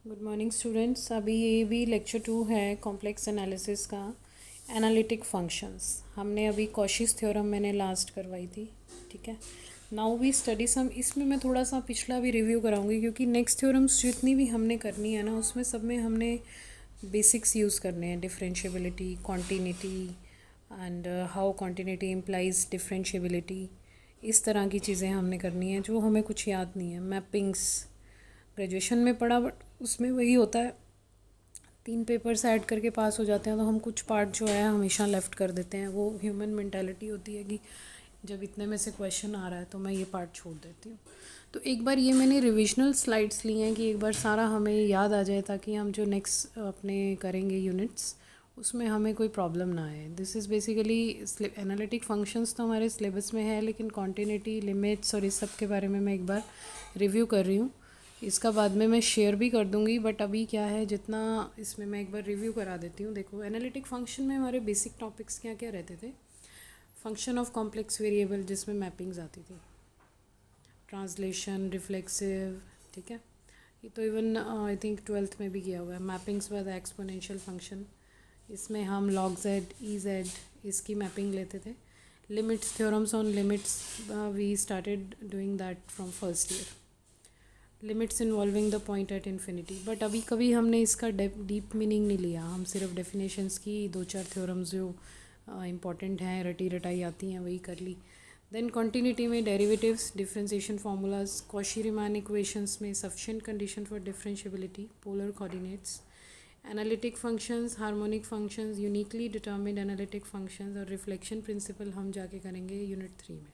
Good morning students. अभी ये भी लेक्चर 2 है कॉम्प्लेक्स एनालिसिस का, एनालिटिक फंक्शंस। हमने अभी कॉशीस थ्योरम मैंने लास्ट करवाई थी, ठीक है। नाउ वी स्टडी सम, इसमें मैं थोड़ा सा पिछला भी रिव्यू कराऊंगी क्योंकि नेक्स्ट थ्योरम्स जितनी भी हमने करनी है ना उसमें सब में हमने बेसिक्स यूज़ करने हैं, differentiability, continuity and how continuity implies differentiability. इस तरह की चीज़ें हमने करनी है जो हमें कुछ याद नहीं है। मैपिंग्स ग्रेजुएशन में पढ़ा बट उसमें वही होता है, 3 पेपर्स ऐड करके पास हो जाते हैं तो हम कुछ पार्ट जो है हमेशा लेफ़्ट कर देते हैं। वो ह्यूमन मेंटालिटी होती है कि जब इतने में से क्वेश्चन आ रहा है तो मैं ये पार्ट छोड़ देती हूँ। तो एक बार ये मैंने रिविजनल स्लाइड्स ली हैं कि एक बार सारा हमें याद आ जाए ताकि हम जो नेक्स्ट अपने करेंगे यूनिट्स उसमें हमें कोई प्रॉब्लम ना आए। This is basically analytic functions तो हमारे सिलेबस में है, लेकिन कॉन्टिन्यूटी, लिमिट्स और इस सब के बारे में मैं एक बार रिव्यू कर रही हूँ। इसका बाद में मैं शेयर भी कर दूँगी, बट अभी क्या है जितना इसमें मैं एक बार रिव्यू करा देती हूँ। देखो, एनालिटिक फंक्शन में हमारे बेसिक टॉपिक्स क्या क्या रहते थे। फंक्शन ऑफ कॉम्प्लेक्स वेरिएबल जिसमें मैपिंग्स आती थी, ट्रांसलेशन, रिफ्लेक्सिव, ठीक है। ये तो इवन आई थिंक 12th में भी किया हुआ है। Mappings by the exponential function, इसमें हम लॉग जेड, ई जेड, इसकी मैपिंग लेते थे। Limits, theorems on limits, we started doing that from first year. Limits involving the point at infinity, but अभी कभी हमने इसका डीप मीनिंग नहीं लिया। हम सिर्फ डेफिनेशंस की 2-4 थ्योरम्स जो इम्पॉर्टेंट हैं, रटी रटाई आती हैं, वही कर ली। देन कॉन्टिन्यूटी में derivatives, differentiation formulas, Cauchy Riemann equations में sufficient condition for differentiability, polar coordinates, analytic functions, harmonic functions, uniquely determined analytic functions और रिफ्लेक्शन प्रिंसिपल हम जाके करेंगे यूनिट 3 में।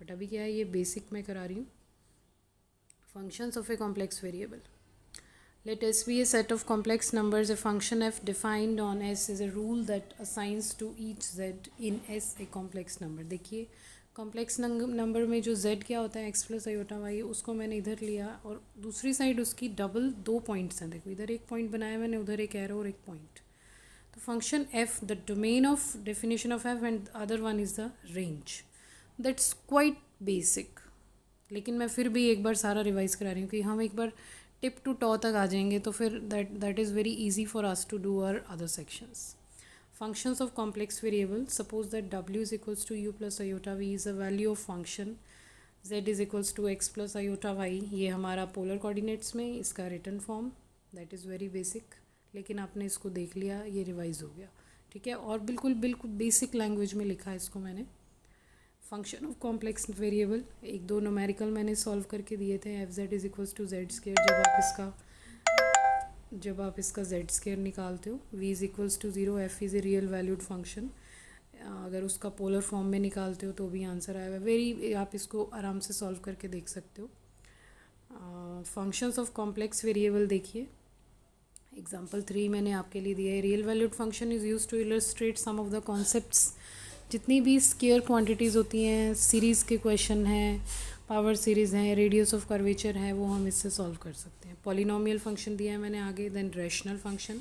बट अभी क्या है, ये बेसिक मैं करा रही हूँ। Functions of a complex variable. Let S be a set of complex numbers. A function f defined on S is a rule that assigns to each z in S a complex number. देखिए, complex number में जो z क्या होता है, x plus iota Y, उसको मैंने इधर लिया और दूसरी साइड उसकी डबल 2 पॉइंट्स हैं। देखो, इधर एक पॉइंट बनाया मैंने, उधर एक एरो और एक पॉइंट। तो function f, the domain of definition of f and other one is the range. That's quite basic, लेकिन मैं फिर भी एक बार सारा रिवाइज करा रही हूँ कि हम एक बार टिप टू टॉ तक आ जाएंगे तो फिर that is very easy for us to do our other sections. Functions of complex variable, suppose that w is equals to u plus iota v is a value of function, z is equals to x plus iota y। ये हमारा polar coordinates में इसका return form, that is very basic, लेकिन आपने इसको देख लिया, ये रिवाइज हो गया, ठीक है। और बिल्कुल बिल्कुल बेसिक लैंग्वेज में लिखा है इसको मैंने। Function of complex variable, 1-2 numerical मैंने सॉल्व करके दिए थे। F z is equals to z square, जब आप इसका जेड स्केयर निकालते हो, v is equals to 0, f is a real valued function. अगर उसका पोलर फॉर्म में निकालते हो तो भी आंसर आएगा। वेरी, आप इसको आराम से सॉल्व करके देख सकते हो। फंक्शंस ऑफ कॉम्प्लेक्स वेरिएबल देखिए, एग्जाम्पल 3 मैंने आपके लिए दिया है। Real valued function is use to illustrate some of the concepts. जितनी भी स्केयर क्वांटिटीज़ होती हैं, सीरीज़ के क्वेश्चन हैं, पावर सीरीज़ हैं, रेडियस ऑफ कर्वेचर है, वो हम इससे सॉल्व कर सकते हैं। पॉलिनोमियल फंक्शन दिया है मैंने आगे, देन रैशनल फंक्शन।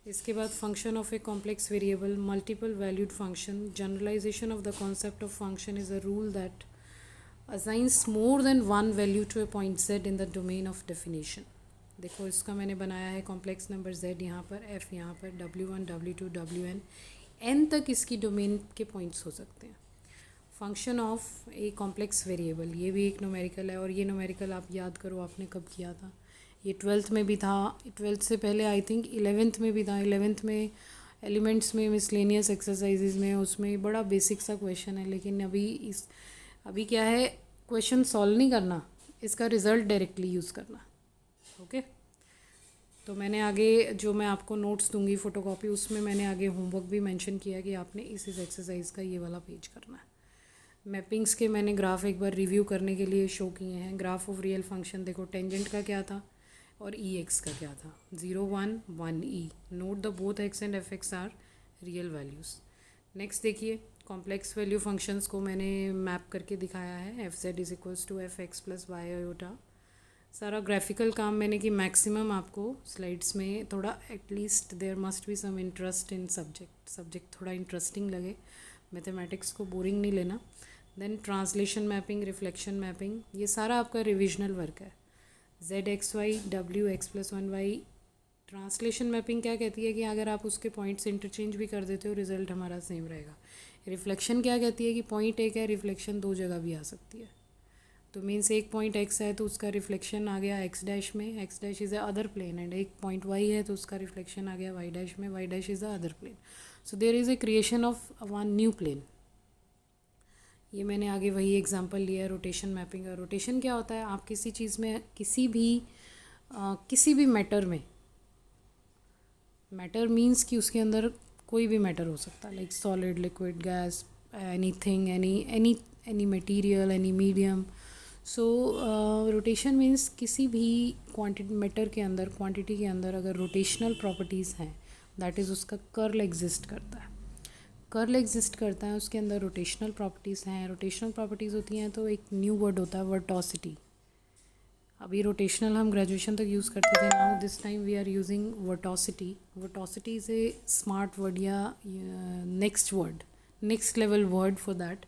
इसके बाद function of a complex variable, multiple valued function. Generalization of the concept of function is a rule that assigns more than one value to a point z in the domain of definition। देखो, इसका मैंने बनाया है complex number z यहाँ पर, f यहाँ पर, w1, w2, wn, n तक इसकी डोमेन के पॉइंट्स हो सकते हैं। Function of a complex variable, ये भी एक न्यूमेरिकल है, और ये न्यूमेरिकल आप याद करो आपने कब किया था। ये 12th में भी था, 12th से पहले आई थिंक 11th में भी था। 11th में एलिमेंट्स में, मिसलेनियस एक्सरसाइजेज में, उसमें बड़ा बेसिक सा क्वेश्चन है। लेकिन अभी क्या है, क्वेश्चन सॉल्व नहीं करना, इसका रिज़ल्ट डायरेक्टली यूज़ करना, ओके। तो मैंने आगे जो मैं आपको नोट्स दूंगी फ़ोटोकॉपी, उसमें मैंने आगे होमवर्क भी मेंशन किया कि आपने इस एक्सरसाइज का ये वाला पेज करना है। मैपिंग्स के मैंने ग्राफ एक बार रिव्यू करने के लिए शो किए हैं। ग्राफ ऑफ रियल फंक्शन, देखो टेंजेंट का क्या था और ई एक्स का क्या था, 0, 1, 1 e. Note the both x and f x are real values. Next देखिए, कॉम्प्लेक्स वैल्यू फंक्शंस को मैंने मैप करके दिखाया है। F z is equals to f x plus y iota. सारा ग्राफिकल काम मैंने कि मैक्सिमम आपको स्लाइड्स में थोड़ा at least there must be some interest in subject थोड़ा इंटरेस्टिंग लगे। मैथमेटिक्स को बोरिंग नहीं लेना। Then translation mapping, reflection mapping, ये सारा आपका रिविजनल वर्क है। जेड एक्स वाई डब्ल्यू x plus one y. Translation mapping क्या कहती है कि अगर आप उसके पॉइंट्स इंटरचेंज भी कर देते हो रिजल्ट हमारा सेम रहेगा। रिफ्लेक्शन क्या कहती है कि पॉइंट एक है, रिफ्लेक्शन दो जगह भी आ सकती है। तो मीन्स एक पॉइंट एक्स है तो उसका रिफ्लेक्शन आ गया एक्स डैश में, x dash is a other plane, and एक पॉइंट वाई है तो उसका रिफ्लेक्शन आ गया वाई डैश में, y dash is a other plane. So there is a creation of one new plane. ये मैंने आगे वही एग्जांपल लिया है रोटेशन मैपिंग का। रोटेशन क्या होता है, आप किसी चीज़ में किसी भी मैटर में, मैटर मीन्स कि उसके अंदर कोई भी मैटर हो सकता है, like solid liquid gas anything, any material, any medium. So rotation means किसी भी क्वांटिटी मैटर के अंदर, क्वांटिटी के अंदर अगर रोटेशनल प्रॉपर्टीज़ हैं, दैट इज़ उसका कर्ल एग्जिस्ट करता है। कर्ल एग्जिस्ट करता है, उसके अंदर रोटेशनल प्रॉपर्टीज़ हैं। रोटेशनल प्रॉपर्टीज़ होती हैं तो एक न्यू वर्ड होता है वर्टोसिटी। अभी रोटेशनल हम ग्रेजुएशन तक यूज़ करते थे, now this time we are using vorticity. Vorticity is a smart word या next level word for that.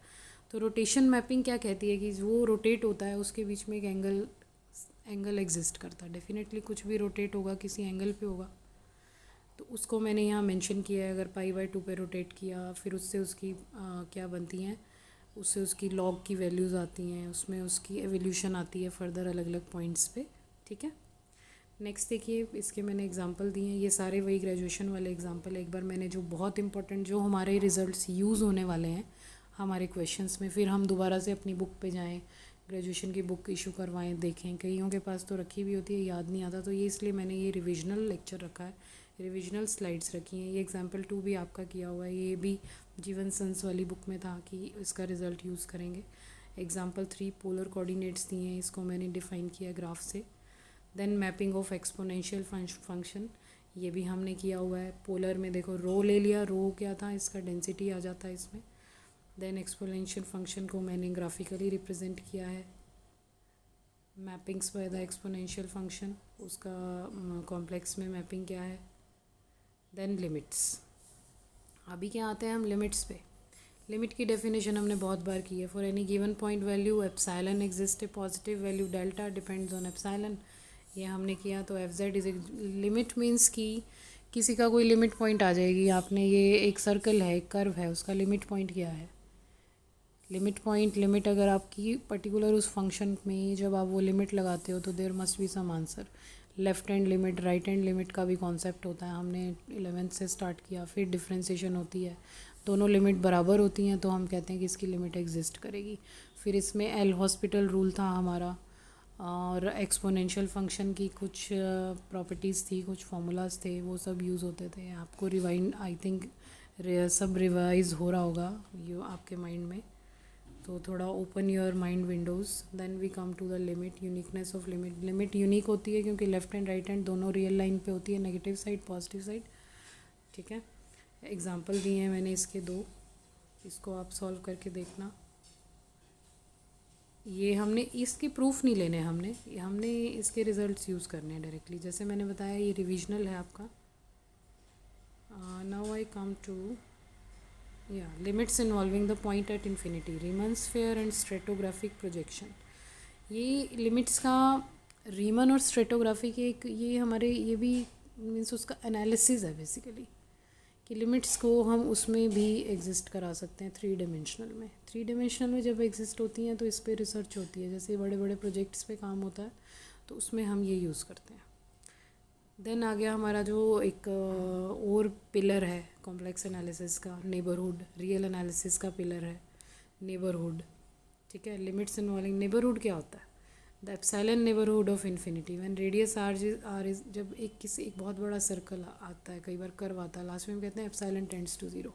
तो रोटेशन मैपिंग क्या कहती है कि जो रोटेट होता है उसके बीच में एक एंगल एग्जिस्ट करता है। डेफिनेटली कुछ भी रोटेट होगा किसी एंगल पे होगा, तो उसको मैंने यहाँ मेंशन किया है। अगर पाई/2 पे रोटेट किया फिर उससे उसकी क्या बनती हैं, उससे उसकी लॉग की वैल्यूज़ आती हैं, उसमें उसकी एवोल्यूशन आती है फर्दर अलग अलग पॉइंट्स पे। ठीक है, नेक्स्ट देखिए, इसके मैंने एग्जांपल दिए हैं, ये सारे वही ग्रेजुएशन वाले एग्जांपल। एक बार मैंने जो बहुत इंपॉर्टेंट जो हमारे रिजल्ट्स यूज़ होने वाले हैं हमारे क्वेश्चंस में, फिर हम दोबारा से अपनी बुक पे जाएं, ग्रेजुएशन की बुक इशू करवाएं, देखें। कईयों के पास तो रखी भी होती है, याद नहीं आता, तो ये इसलिए मैंने ये रिविजनल लेक्चर रखा है, रिविजनल स्लाइड्स रखी हैं। ये एग्जाम्पल 2 भी आपका किया हुआ है, ये भी जीवन सन्स वाली बुक में था कि इसका रिज़ल्ट यूज़ करेंगे। एग्जाम्पल 3 पोलर कोऑर्डिनेट्स दिए हैं, इसको मैंने डिफ़ाइन किया ग्राफ से। Then mapping of exponential function, ये भी हमने किया हुआ है। पोलर में देखो रो ले लिया, रो क्या था, इसका डेंसिटी आ जाता है इसमें। देन एक्सपोनेंशियल फंक्शन को मैंने ग्राफिकली रिप्रेजेंट किया है। Mappings by the exponential function, उसका कॉम्प्लेक्स में मैपिंग क्या है। देन लिमिट्स, अभी क्या आते हैं हम लिमिट्स पे। लिमिट की डेफिनेशन हमने बहुत बार की है। For any given point value epsilon exist, A positive value delta depends on epsilon, ये हमने किया। तो F z is limit means कि किसी का कोई लिमिट पॉइंट आ जाएगी। आपने ये एक सर्कल है, एक कर्व है, उसका लिमिट पॉइंट क्या है, लिमिट अगर आपकी पर्टिकुलर उस फंक्शन में जब आप वो लिमिट लगाते हो तो there must be some answer. Left hand limit, right hand limit का भी कॉन्सेप्ट होता है, हमने 11th से स्टार्ट किया। फिर डिफ्रेंसिएशन होती है, दोनों लिमिट बराबर होती हैं तो हम कहते हैं कि इसकी लिमिट एग्जिस्ट करेगी। फिर इसमें एल हॉस्पिटल रूल था हमारा, और एक्सपोनेंशियल फंक्शन की कुछ प्रॉपर्टीज़ थी, कुछ फार्मूलाज थे, वो सब यूज़ होते थे। आपको रिवाइंड आई थिंक सब रिवाइज हो रहा होगा ये आपके माइंड में, तो थोड़ा open your mind windows. Then we come to the limit, uniqueness of limit. Limit unique होती है क्योंकि लेफ्ट हैंड राइट हैंड दोनों रियल लाइन पे होती है, नेगेटिव साइड पॉजिटिव साइड। ठीक है, एग्जांपल दिए हैं मैंने इसके 2, इसको आप सॉल्व करके देखना। ये हमने इसके प्रूफ नहीं लेने, हमने इसके रिजल्ट्स यूज़ करने हैं डायरेक्टली। जैसे मैंने बताया ये रिविजनल है आपका। Now I come to limits involving the point at infinity, Riemann sphere and stereographic projection. ये लिमिट्स का रीमन और स्ट्रेटोग्राफी के एक ये हमारे ये भी मीन्स उसका एनालिसिस है बेसिकली, कि लिमिट्स को हम उसमें भी एग्जिस्ट करा सकते हैं 3 डायमेंशनल में। 3 डायमेंशनल में जब एग्जिस्ट होती हैं तो इस पर रिसर्च होती है, जैसे बड़े बड़े प्रोजेक्ट्स पे काम होता है तो उसमें हम ये यूज़ करते हैं। देन आ गया हमारा जो एक और पिलर है कॉम्प्लेक्स एनालिसिस का, नेबरहुड। रियल एनालिसिस का पिलर है नेबरहुड। ठीक है, लिमिट्स इन्वॉल्विंग नेबरहुड क्या होता है, the epsilon neighbourhood of infinity when radius R is, जब एक बहुत बड़ा सर्कल आता है, कई बार कर्व आता है, लास्ट में हम कहते हैं एप्सिलॉन टेंड्स टू 0,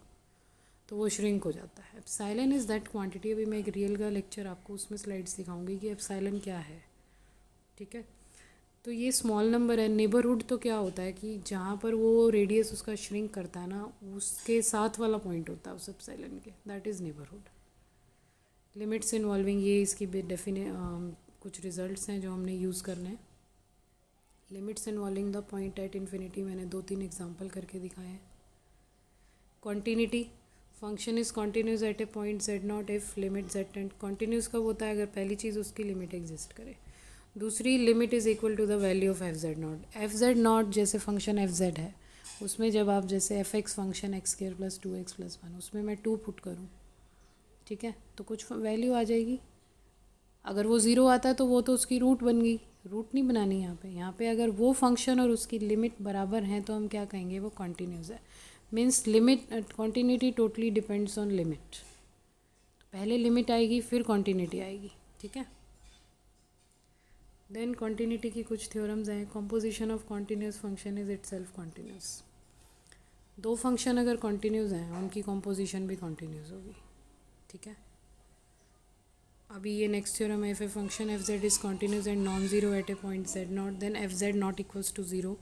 तो वो श्रिंक हो जाता है। Epsilon is that quantity. अभी मैं एक रियल का लेक्चर आपको उसमें स्लाइड्स दिखाऊंगी कि एप्सिलॉन क्या है। ठीक है, तो ये स्मॉल नंबर है। नेबरहुड तो क्या होता है कि जहाँ पर वो रेडियस उसका श्रिंक करता है ना, उसके साथ वाला पॉइंट होता है उस एप्सिलॉन के, that is neighbourhood. Limits involving ये इसकी कुछ रिजल्ट्स हैं जो हमने यूज़ करने हैं। Limits involving the point at infinity, मैंने 2-3 एग्जांपल करके दिखाए हैं। Continuity, function is continuous at a point z0 if limit z tend, continuous कब होता है, अगर पहली चीज़ उसकी लिमिट एग्जिस्ट करे। दूसरी limit is equal to the value of f z not जैसे फंक्शन एफ जेड है, उसमें जब आप जैसे f x function x square plus 2x+1 उसमें मैं 2 पुट करूँ, ठीक है, तो कुछ वैल्यू आ जाएगी। अगर वो ज़ीरो आता है तो वो तो उसकी रूट बन गई, रूट नहीं बनानी यहाँ पे अगर वो फंक्शन और उसकी लिमिट बराबर हैं तो हम क्या कहेंगे, वो कॉन्टीन्यूस है। Means limit continuity totally depends on limit. पहले लिमिट आएगी फिर कॉन्टीन्यूटी आएगी, ठीक है। देन कॉन्टीन्यूटी की कुछ थ्योरम्स हैं। Composition of continuous function is itself continuous. दो फंक्शन अगर कॉन्टीन्यूस हैं उनकी कॉम्पोजिशन भी कॉन्टीन्यूस होगी, ठीक है। अभी ये नेक्स्ट थ्योरम है, if a function f z is continuous and non zero at a point z not then f z not equals to zero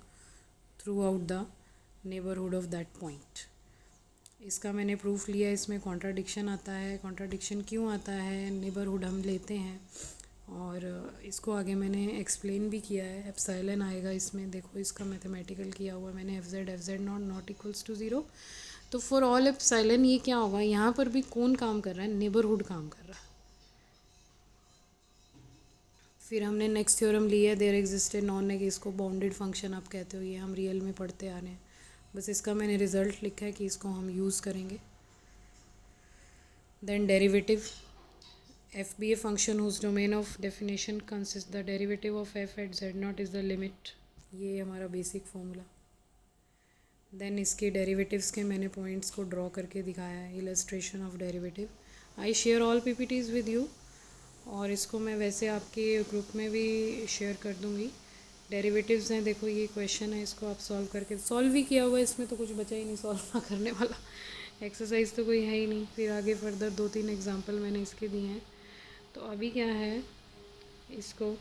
throughout the neighbourhood of that point. इसका मैंने proof लिया, इसमें contradiction आता है। Contradiction क्यों आता है, neighbourhood हम लेते हैं और इसको आगे मैंने एक्सप्लेन भी किया है। एप्सिलॉन आएगा इसमें, देखो इसका मैथमेटिकल किया हुआ मैंने, f z not equals to zero. तो फॉर ऑल एप्सिलॉन ये क्या होगा, यहाँ पर भी कौन काम कर रहा है, नेबरहुड काम कर रहा है। फिर हमने नेक्स्ट थ्योरम लिया, there exist a non negative, इसको बाउंडेड फंक्शन आप कहते हो, ये हम रियल में पढ़ते आ रहे हैं, बस इसका मैंने रिजल्ट लिखा है कि इसको हम यूज़ करेंगे। Then derivative, f be a function whose domain of definition consist the derivative of f at z not is the limit, ये हमारा बेसिक फॉर्मूला। देन इसके डेरिवेटिव्स के मैंने पॉइंट्स को ड्रॉ करके दिखाया है, illustration of derivative. I share all PPTs with you, और इसको मैं वैसे आपके ग्रुप में भी शेयर कर दूँगी। डेरिवेटिव्स हैं, देखो ये क्वेश्चन है, इसको आप सॉल्व करके, सॉल्व भी किया हुआ है, इसमें तो कुछ बचा ही नहीं सॉल्व ना करने वाला, एक्सरसाइज तो कोई है ही नहीं। फिर आगे फर्दर 2-3 एग्जांपल मैंने इसके दिए हैं। तो अभी क्या है, इसको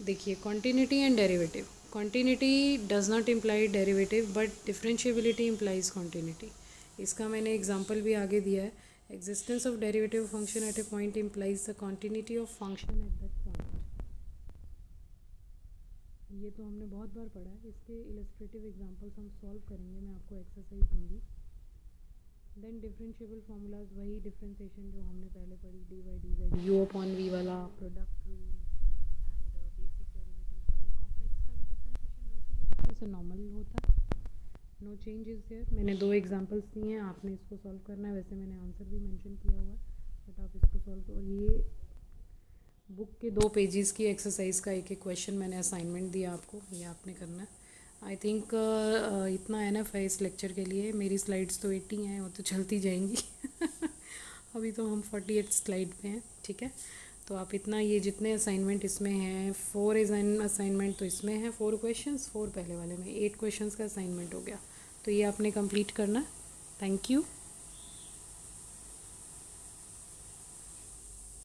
देखिए, continuity and derivative. Continuity does not imply derivative but differentiability implies continuity. इसका मैंने एग्जांपल भी आगे दिया है। Existence of derivative function at a point implies the continuity of function at that point. ये तो हमने बहुत बार पढ़ा है, इसके इलस्ट्रेटिव एग्जांपल्स हम सॉल्व करेंगे, मैं आपको एक्सरसाइज दूंगी। देन डिफरेंशिएबल फार्मूलाज, वही डिफरेंशिएशन जो हमने पहले पढ़ी, d y d z u upon v वाला, product rule and basic derivative, वही कॉम्प्लेक्स का भी डिफरेंशिएशन वैसे ही होगा जैसे नॉर्मल होता है, नो चेंज इज़ देयर। मैंने 2 एग्जांपल्स दिए हैं, आपने इसको सॉल्व करना है, वैसे मैंने आंसर भी मेंशन किया हुआ है, बट आप इसको सॉल्व करो। ये बुक के 2 पेजेस की एक्सरसाइज का एक क्वेश्चन मैंने असाइनमेंट दिया आपको, ये आपने करना है। आई थिंक इतना एनफ है इस लेक्चर के लिए। मेरी स्लाइड्स तो 80 हैं, वो तो चलती जाएंगी अभी तो हम 48 स्लाइड पे हैं, ठीक है। तो आप इतना, ये जितने असाइनमेंट इसमें हैं, 4 असाइनमेंट तो इसमें है, 4 क्वेश्चंस, 4 पहले वाले में 8 क्वेश्चंस का असाइनमेंट हो गया, तो ये आपने कंप्लीट करना। Thank you.